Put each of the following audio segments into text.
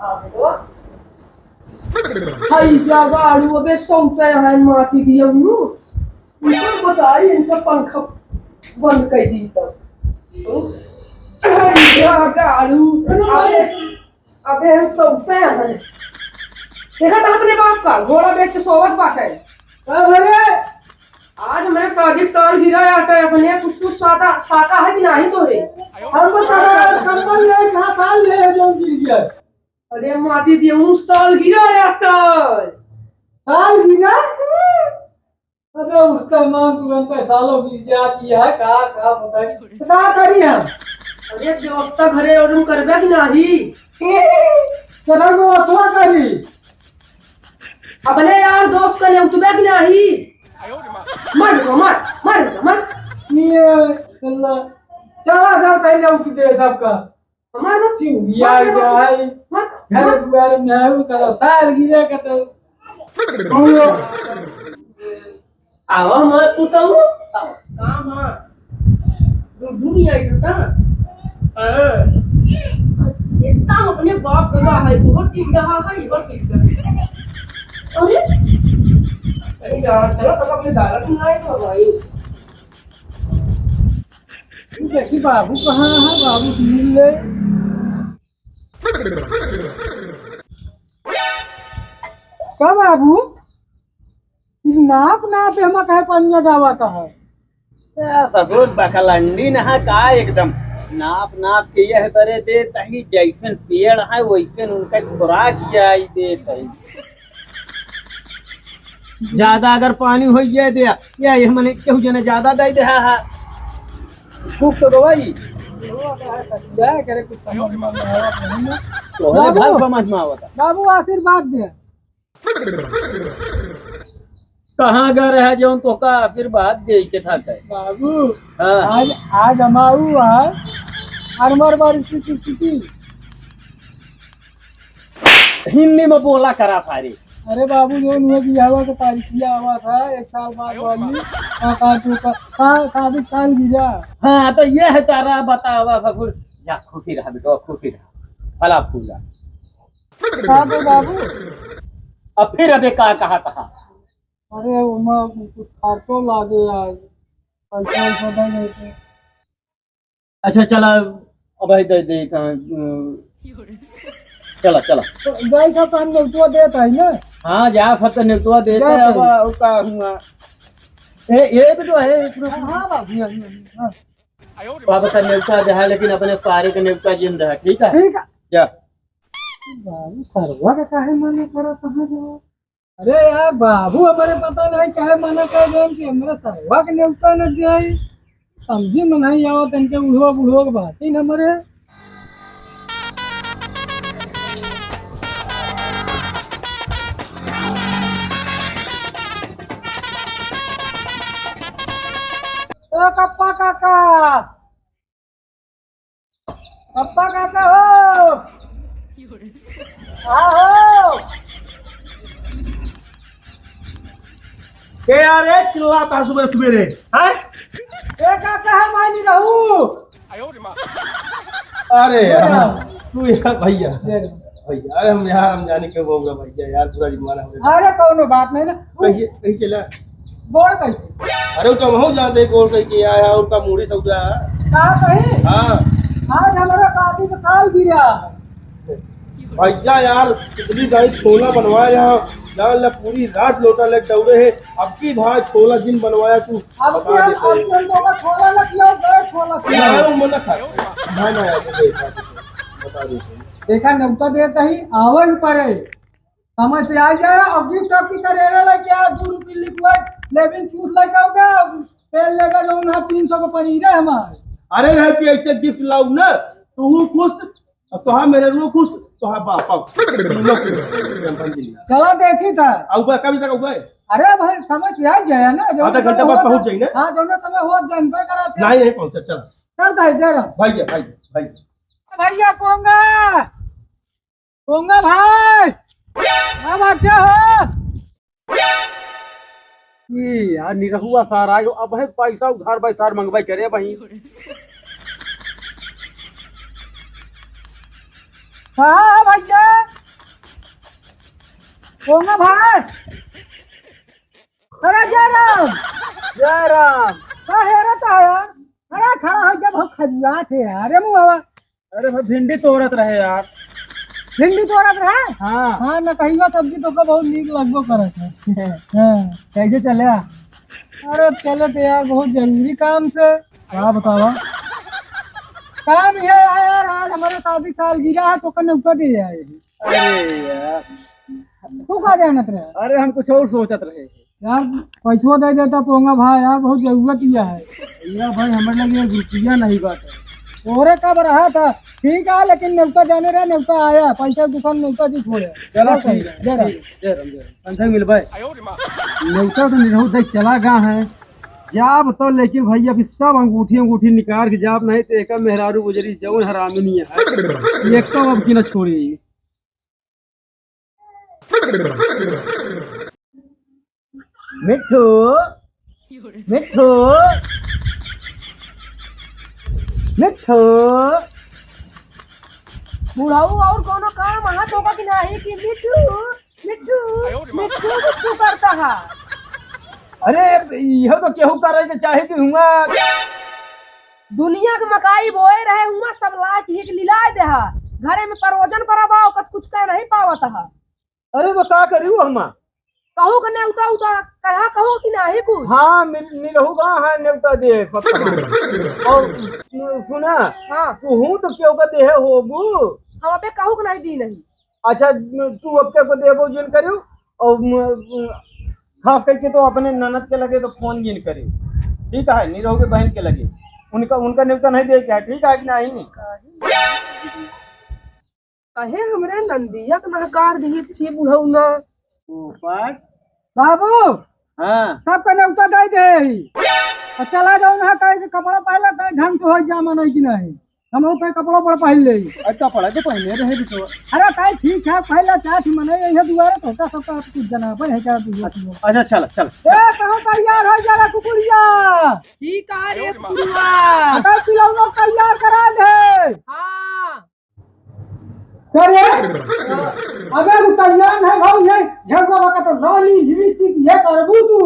High क्या गाड़ू अबे सौंपे है माटी दिया हूँ ऊपर बताई इनका पंखा बंद कर दी तब क्या गाड़ू अबे अबे हम सौंपे हैं देखा था अपने बाप का घोड़ा बेच के सोवत बाटे अरे आज मैं साजिद साल गिरा आटा अपने कुछ सादा साका है कि नहीं तो रे हम तो सारा कंबल ले कहां साल ले जो गिर गया अरे माटी दिए उन साल गिरा आटा साल गिरा अरे उसका नाम तुरंत सालों गिर जाती है का पता क्या करी हम अरे व्यवस्था घरे और करबे कि नहीं चलो वो अथवा करी अपने यार दोस्त का ले उठबे कि नहीं मर ये अल्लाह 4000 पहले उठ दे सबका हमारा क्यों यार जाए घर द्वार में आऊ करो साल गिरे का तो आवा मत पुताऊ काम हां दुनिया इतना हां इतना अपने बाप का है बहुत टिक रहा है बहुत टिक अरे यार चलो तब अपने दादा सुनाए तो भाई देखी बाबू कहाँ है बाबू मिल ले क्या बाबू नाप नाप हम कहे पनिया जावाता है ससुर बकलंडी नहा का एकदम नाप नाप के यह करे दे तही जैसन पेड़ है वैसन उनका खुराक जाई दे तही ज्यादा अगर पानी हो जाए दे या ये मने केहू जने ज्यादा दे दे हा खूब तो दवाई करे कुछ समझ में आवा तो हरे भल समझ में आवता बाबू आशीर्वाद दे कहाँ गए रहे जो तो का आशीर्वाद दे के था बाबू हाँ। आज हमारू है अरमर बारिश की हिंदी में बोला करा सारी अरे बाबू जो हुआ कि हवा का तारीखिया हुआ था 1 साल बाद वाली साबित साल गिरा हाँ तो ये है तारा बतावा ससुर या खुशी रहा बेटा खुशी रहा फला फूला तो बाबू अब फिर अबे का कहा अरे उमा कुछ खर्चो लागे आज पैसा नहीं थे अच्छा चला अब दे दे चला चला तो गई सब हम नेतुआ देता है ना हाँ जा फत नेतुआ देता है अब का हुआ ये भी तो है हां बाबू हां बाबा का नेवता जो है लेकिन अपने सारे का नेवता जिंदा है ठीक है क्या बाबू सरवा का काहे माने करा कहां जाओ अरे यार बाबू हमारे पता नहीं काहे माने कर देन कि हमरा सरवा के नेवता न जाए समझी में नहीं आवत इनके बुढ़वा बुढ़वा के बात ही हमारे कप्पा काका हो आओ के यार चिल्लाता सुबह सवेरे हैं ए काका है मैं नहीं रहूं अरे यार तू यार भैया अरे हम जाने के बोल भैया यार पूरा जमाना हो अरे कोनो बात नहीं ना कहीं चला बोल कहीं अरे तो हम जानते गोल कहीं के आया उनका मूड़ी सौदा कहां कहीं हाँ आज हमारा शादी का साल गिरा भैया यार पिछली गाय छोला बनवाया लाल पूरी रात लोटा लग दौड़े है अब की भाई छोला दिन बनवाया तू अब क्या का छोला न खिलाओ गए छोला खिलाओ मन खा भाई ना यार बता दे देखा नौका देता ही आवन पड़े समझ से आ जाए अब गिफ्ट आपकी करेगा ला क्या 2 रुपए लिखवा लेकिन चूस लगा होगा तेल लेगा जो ना 300 का पनीर है हमारे अरे रह के ऐसे गिफ्ट लाऊ ना तू खुश तो हाँ मेरे रू खुश तो हाँ बाप चलो देखी था अब कभी तक हुआ है अरे भाई समझ से आ जाए ना जो आधा घंटा बाद पहुंच जाएंगे हाँ जो ना समय हो जानते करा नहीं पहुंचा चल चलता है जरा भैया भैया पोंगा भाई क्या बात हो यार निरहुआ सारा अब है पैसा उधार बैसार मंगवाई करे भाई हाँ भैया पोंगा भाई। अरे जय राम। जय राम। का हेरत है यार? अरे खड़ा हो जब हम खजुआ थे यार। अरे मुआ अरे भाई भिंडी तोड़त रहे यार। भिंडी तोड़त रहे। हाँ हाँ न कहियो सब्जी तो का बहुत नीक लगबो करत है। हाँ कैसे चले? अरे चले तो यार बहुत जरूरी काम से। क्या बतावा? काम ये है यार, आज हमारे शादी सालगिरह है तो कने ऊपर दे जाए। अरे यार, तू कहा जानत रहे? अरे हम कुछ और सोचत रहे यार पैसों दे देता पोंगा भाई, यार बहुत जरूरत किया है यार भाई। हमारे लगे रुपया नहीं बात है। तोरे कब रहा था ठीक है, लेकिन न्योता जाने रहे, न्योता आया, पैसा दुकान न्योता जी छोड़े। चलो सही ठीक है, है। जय राम। जय राम जय राम। अंधे मिल भाई न्योता तो निरहु देख चला गा है जाब तो, लेकिन भाई अभी सब अंगूठी निकाल के जाब, नहीं तो एक मेहरारू गुजरी जौन हरामी नहीं है एक तो अब की न छोड़ी। मिठू मिठू मिठू बुढ़ाऊ और कोनो काम हाथ होगा कि नहीं कि मिठू मिठू मिठू मिठू करता है। अरे यह तो केहू करे के चाहे कि हुआ दुनिया के मकाई बोए रहे हुआ सब लाच हिक लिलाए दे हा। घरे में परोजन परवाओ कत कुछ कह नहीं पावत हा। अरे तो का करियो हम? कहू कि नहीं उता उता कहा कहू कि नहीं कुछ। हाँ मिलहू कहाँ है नेवता दे पक्का। और सुना हाँ तू हूँ तो क्यों का दे होबू? हम पे कहू कि नहीं दी नहीं। अच्छा तू अब के को देबो जिन करियो, और खास करके तो अपने ननद के लगे तो फोन जिन करियो, ठीक है? निरहू के बहन के लगे उनका उनका नेवता नहीं दे क्या, ठीक है कि नहीं? कहे हमरे नंदिया के नहकार दी सी बुढ़ऊ ना। बाबू हाँ सबका न्योता दे दे और चला जाओ ना कहे के कपड़ा पहले तो ढंग से हो जा मन कि नहीं। हम लोग कपड़ा पर पहन ले। अच्छा पढ़ा तो पहले रहे भी तो। अरे कहे ठीक है पहले चाह थी मने ये दुआरे तो का सबका कुछ जना पर है क्या तू? अच्छा चल चल। ए कहो तैयार हो जा कुकुरिया। ठीक है रे बुढ़वा। अगर पिलौनो तैयार करा दे। हाँ करे अबे तू तैयार नहीं भाऊ, ये झगड़ा का तो लाली लिपस्टिक ये करबू तू।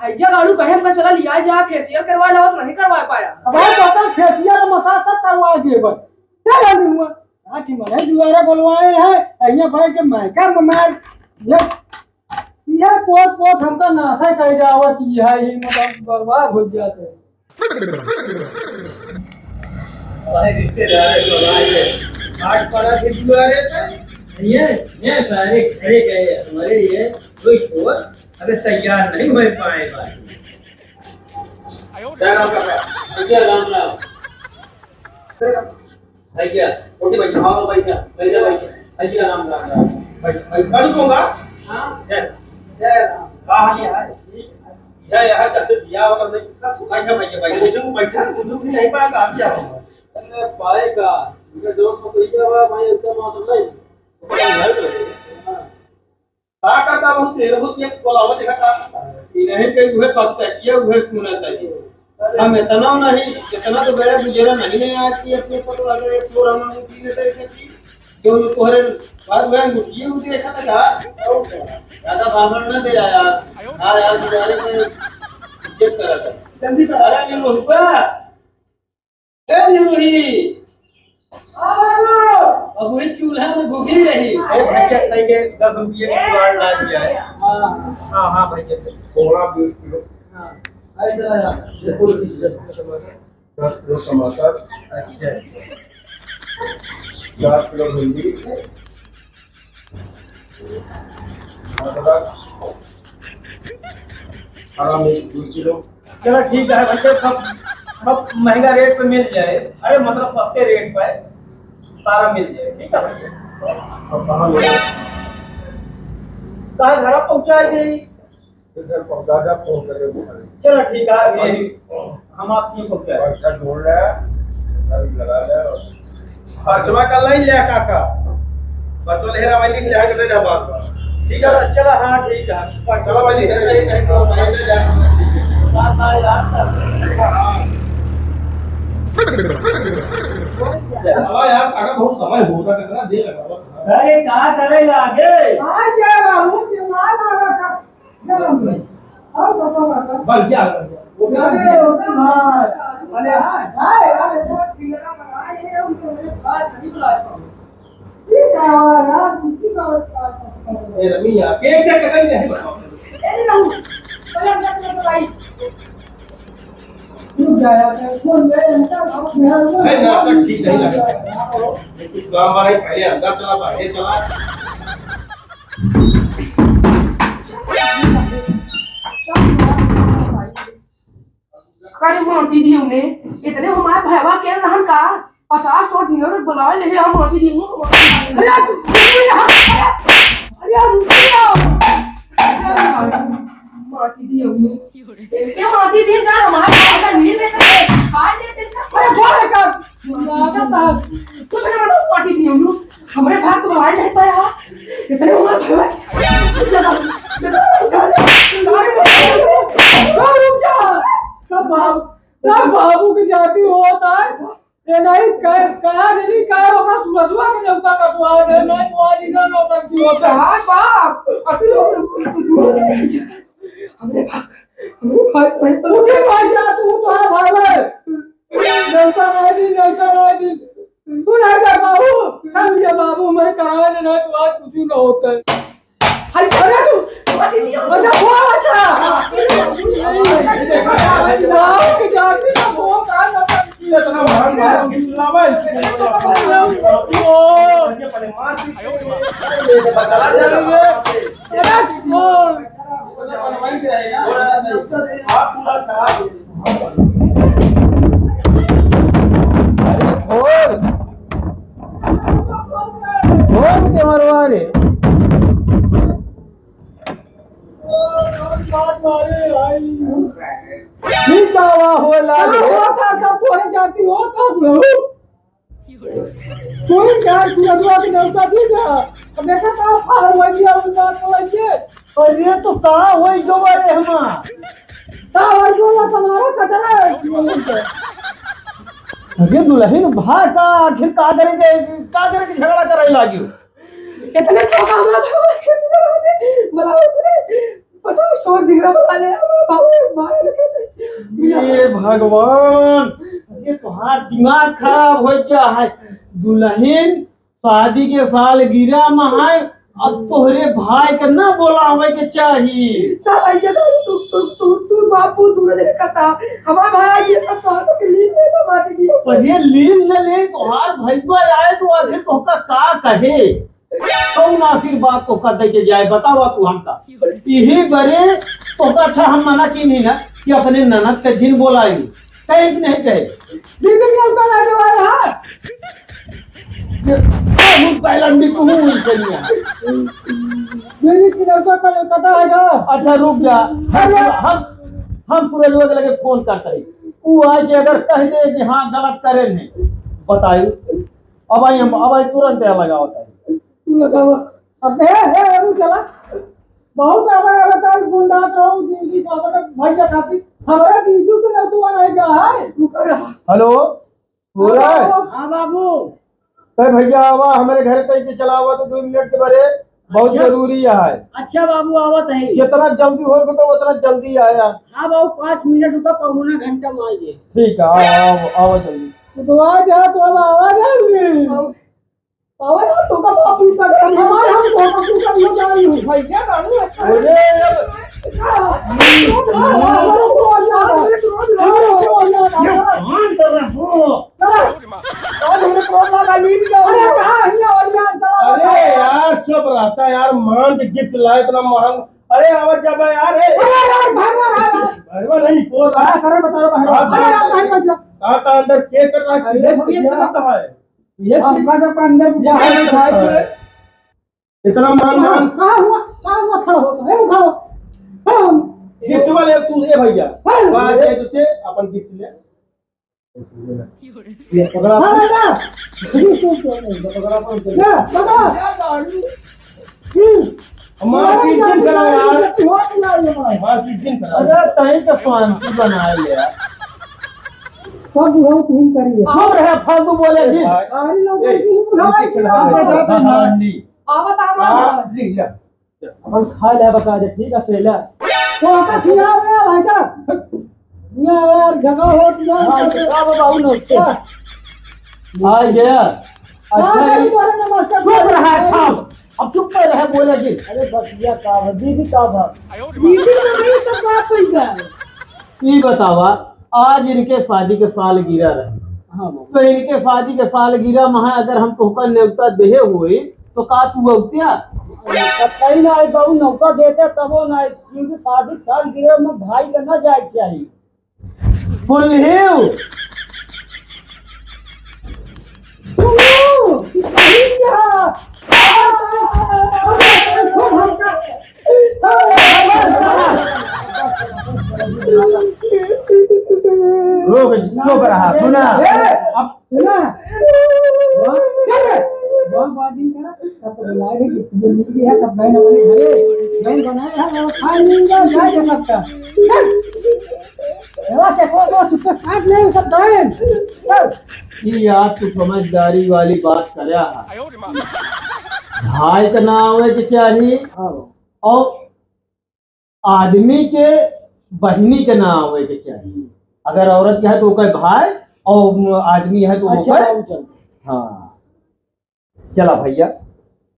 भैया गाड़ू कहे हमका चला लिया जा फेशियल करवा लाओ तो नहीं करवा पाया। अब तो फेशियल मसाज सब करवा दे बस। चल जल्दी हुआ आठी मने दुआरे बुलवाए हैं अइया भाई के मैका ममार ये पोत पोत हमका नासा कर जावत की है, ये मतलब बर्बाद हो जाते। भाई रिश्तेदार तो आए आठ पड़ा थे दुआरे पे, ये सारे खड़े गए हमारे ये कोई छोर अबे तैयार नहीं हो पाए भाई। क्या नाम का भैया? राम राम भैया। ओके भाई आओ भैया भैया भैया राम राम भाई कल दूंगा। हां जय कहां है ये यार कैसे दिया होगा नहीं बैठा भैया भाई कुछ बैठा कुछ भी नहीं पाएगा आप क्या होगा? अरे पाएगा ये दोस्त को दिया हुआ भाई एकदम मौसम नहीं का करता बहुत शेर बहुत ये बोलावा देखा का नहीं कहीं हुए पक्का किया हुए सुना था हम इतना नहीं इतना तो बड़ा गुजरा नहीं आज की अपने को तो अगर एक फ्लोर हम मुठी ने देखा कि जो तोहरे बात हुआ मुठी वो देखा था का ज्यादा भावना न दे यार। हां यार गुजारे में चेक करा था जल्दी कर। अरे नहीं हुआ ए निरोही अब वही चूल्हा में भूखी रही भैया तई के 10 रुपये का जुगाड़ ला दिया है। हां हां भैया थोड़ा 20 किलो ऐसा ये फुल 10 किलो टमाटर। अच्छा 4 किलो भिंडी हरा मिर्च 2 किलो। चलो ठीक है भैया सब महंगा रेट पे मिल जाए, अरे मतलब सस्ते रेट पे सारा मिल जाए, ठीक है भैया? अब कहाँ मिले? कहाँ घर पहुँचा गई? इधर पहुँचा जा फोन करेंगे। चलो ठीक है अभी हम आपकी पहुँचा पैसा जोड़ रहे हैं लगा ले और खर्चवा कर ले लिया काका बच्चों लेहरा भाई लिख जाएगा ले जा बात ठीक है। चलो हाँ ठीक है चलो भाई लिख नहीं तो मैं ले जा बात आ यार। अब यार काका बहुत समय होता कितना देर लगा हुआ। अरे कहाँ करे लागे आ गया बाबू चिल्ला ना रखा जन्म में आओ बाबा बल क्या वो क्या अरे भाई अरे हाय हाय ठिकाना बनाए हैं उनको मेरे पास नहीं बुलाया ठीक है यार किसी का ए रमी यार केक से कटाई नहीं बताओ नहीं रहूं पहले मैं बताई रुक जाया फोन ले इनका नहीं नाटक ठीक नहीं लगा कुछ काम वाला पहले अंदर चला बाहर चला अरे मोटी दी उन्हें इतने हमारे भैया के रहन का 50 तो दिनों में बुला ले हम मोटी दी मोटी दी इनके मोटी दी का हमारे भैया का नहीं लेते खाए लेते अरे बोल कर राजा था कुछ नहीं मतलब मोटी दी हम हमारे भाई तो मोबाइल नहीं पाया इतने हमारे भैया रुक जा सब बाबू की जाति होता है ये नहीं कहा नहीं कहा होगा सुरजुआ के जनता का दुआ है नहीं दुआ जिना नौटंक की होता है बाप असली हमरे भाई मुझे भाई जा तू तो है भाई है जनता नहीं तू नहीं जा बाबू हम ये बाबू मैं कराने ना तो आज कुछ ना होता है हाय अरे तू मोटी दी अच्छा वो अच्छा गाँव की जाति का वो कहा जाता है इतना मार मार खिलावा ये पहले मार पीट के बता दे आप पूरा खराब के मरवाने जाती हो कोई क्या सुरजुआ की जनता थी क्या देखा था फार हो गया उन बात बोला छे और ये तो कहां होई जो बारे हमा ता और बोला तुम्हारा कचरा अरे दुल्हन भाई का आखिर का करेंगे झगड़ा करे लागियो इतने चौका बोला पचास स्टोर दिख रहा बता ले बाबू ये भगवान ये तुम्हारा दिमाग खराब हो गया है दुल्हन शादी के साल गिरा महाय अब तोहरे भाई का ना बोला हवे के चाहिए साला ये तू बापू दूर देने करता हमारा भाई ये सब कहा कि लीन में ना मार दिया पर ये लीन न ले तुम्हार भैया आए तो आखिर तोहका का कहे कौन आखिर बात को कर दे के जाए बतावा तू हमका यही बरे तोहका अच्छा हम मना की नहीं ना कि अपने ननद का जिन बोलाएंगे कहे कि नहीं कहे दीदी ने उनका ना जवाब है हम पहला भी कहूं चलिए मेरी की लड़का का कटा हैगा अच्छा रुक जा हम सूरज के लगे फोन करते हैं वो आए कि अगर कह दे कि हां गलत करे नहीं बताइए अब आई तुरंत लगा होता है तू लगावा अब है चला बहुत ज्यादा बता गुंडा रहूं दिल्ली का मतलब भैया खाती हमारा दीदू के ना तू आएगा है तू कर हेलो सूरज हां बाबू तो भैया आवा हमारे घर कहीं के चलावा तो 2 मिनट के बारे बहुत जरूरी है अच्छा बाबू आवत है जितना जल्दी हो सके उतना जल्दी आया हाँ बाबू 5 मिनट रुका पौना घंटा में आइए ठीक है आओ जल्दी तो आ जा तो अब आवाज आ और तो का बापू का हमारे हम को का हो जाई हूं भाई क्या कानून अरे अरे यार चुप रहता यार मान के गिफ्ट लाए इतना महंगा अरे आवाज जब यार नहीं बोल रहा करे बताओ आता अंदर केक कट रहा है ये अंदर इतना मान कहां हुआ खड़ा होता है उठाओ गिफ्ट वाले तू ए भैया बाहर जाए तुझसे अपन गिफ्ट ले ये पकड़ा ना हमारा किचन करा यार हमारा किचन करा अरे तही के पांती बनाए ले सब बुढ़ाऊ तीन करिए चुप रहे फालतू बोले जी सारी लोग ए, की बुढ़ाई उनकी खिलाड़ी। आवत हाँ, आवत ले ले। अपन खा ले बता दे ठीक है पहले तो आपका खिला रहे हैं भाई साहब ये यार जगह होती है हां बाबू नमस्ते आ गया अच्छा नहीं तो नमस्ते चुप रहा साहब अब चुप पे रहे बोले जी अरे बसिया का है दीदी का है दीदी नहीं सब बात होई गई ये बतावा आज इनके शादी के सालगिरह रहे हां तो इनके शादी के सालगिरह में अगर हम तोहका न्योता देहे हुए तो का तू औतिया कहीं ना बहु नौका देते तब वो ना क्योंकि शादी साल गिरे में भाई का ना जाए चाहिए बोल हियो सुनो कहीं जा रोक चुप रहा सुना अब सुना बाजी करा सब बुलाए थे कि ये मिल गया सब बहन अपने घरे बहन बनाए हैं और खा लेंगे जाए जा सकता एवा के को चुप साथ नहीं सब बहन चल ये यार तू समझदारी वाली बात करया है भाई का ना आवे के चाहिए और आदमी के बहनी के ना आवे के चाहिए अगर औरत है तो कहे भाई और आदमी है तो वो अच्छा कहे चल हाँ चला भैया